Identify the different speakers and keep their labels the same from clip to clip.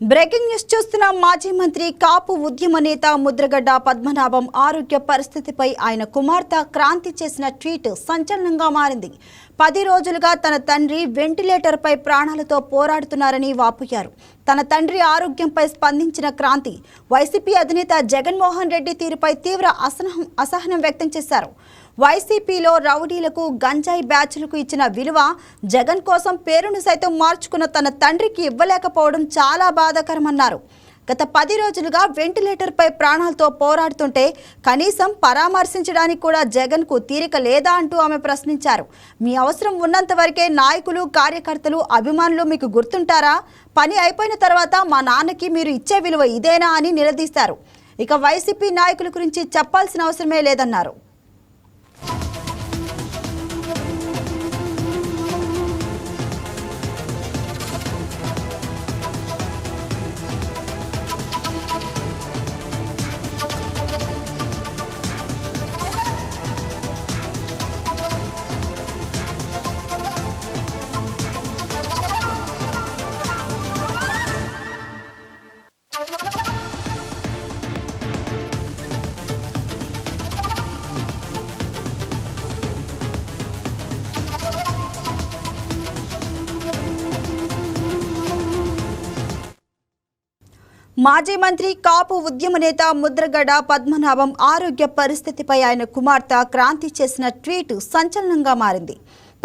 Speaker 1: Breaking news చూస్తున్న మాజీ మంత్రి కాపు ఉద్యమ నేత ముద్రగడ్డ పద్మనాభం ఆరోగ్య పరిస్థితిపై ఆయన కుమార్తె క్రాంతి చేసిన ట్వీట్ సంచలనంగా మారింది. 10 రోజులుగా తన తండ్రి వెంటిలేటర్పై ప్రాణాలతో పోరాడుతున్నారని వాపోయారు. తన తండ్రి ఆరోగ్యంపై స్పందించిన క్రాంతి వైసీపీ అధినేత జగన్మోహన్ రెడ్డి తీరుపై తీవ్ర అసహనం వ్యక్తం చేశారు. వైసీపీలో రౌడీలకు గంజాయి బ్యాచ్లకు ఇచ్చిన విలువ జగన్ కోసం పేరును సైతం మార్చుకున్న తన తండ్రికి ఇవ్వలేకపోవడం చాలా బాధాకరమన్నారు. గత 10 రోజులుగా వెంటిలేటర్పై ప్రాణాలతో పోరాడుతుంటే కనీసం పరామర్శించడానికి కూడా జగన్కు తీరిక లేదా అంటూ ఆమె ప్రశ్నించారు. మీ అవసరం ఉన్నంత వరకే నాయకులు, కార్యకర్తలు, అభిమానులు మీకు గుర్తుంటారా? పని అయిపోయిన తర్వాత మా నాన్నకి మీరు ఇచ్చే విలువ ఇదేనా అని నిలదీశారు. ఇక వైసీపీ నాయకుల గురించి చెప్పాల్సిన అవసరమే లేదన్నారు. మాజీ మంత్రి కాపు ఉద్యమ నేత ముద్రగడ్డ పద్మనాభం ఆరోగ్య పరిస్థితిపై ఆయన కుమార్తె క్రాంతి చేసిన ట్వీట్ సంచలనంగా మారింది.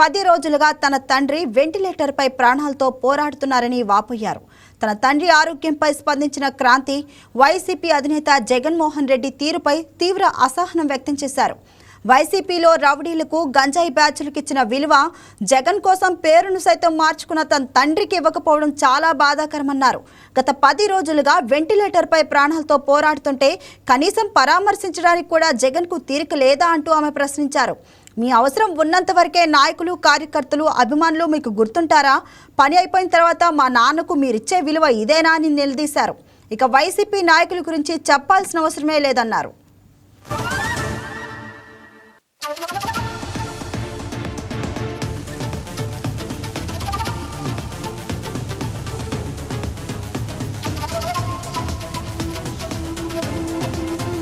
Speaker 1: 10 రోజులుగా తన తండ్రి వెంటిలేటర్పై ప్రాణాలతో పోరాడుతున్నారని వాపోయారు. తన తండ్రి ఆరోగ్యంపై స్పందించిన క్రాంతి వైసీపీ అధినేత జగన్మోహన్ రెడ్డి తీరుపై తీవ్ర అసహనం వ్యక్తం చేశారు. వైసీపీలో రౌడీలకు గంజాయి బ్యాచ్లకు ఇచ్చిన విలువ జగన్ కోసం పేరును సైతం మార్చుకున్న తన తండ్రికి ఇవ్వకపోవడం చాలా బాధాకరమన్నారు. గత 10 రోజులుగా వెంటిలేటర్పై ప్రాణాలతో పోరాడుతుంటే కనీసం పరామర్శించడానికి కూడా జగన్కు తీరిక లేదా అంటూ ఆమె ప్రశ్నించారు. మీ అవసరం ఉన్నంత వరకే నాయకులు, కార్యకర్తలు, అభిమానులు మీకు గుర్తుంటారా? పని అయిపోయిన తర్వాత మా నాన్నకు మీరిచ్చే విలువ ఇదేనా అని నిలదీశారు. ఇక వైసీపీ నాయకుల గురించి చెప్పాల్సిన అవసరమే లేదన్నారు.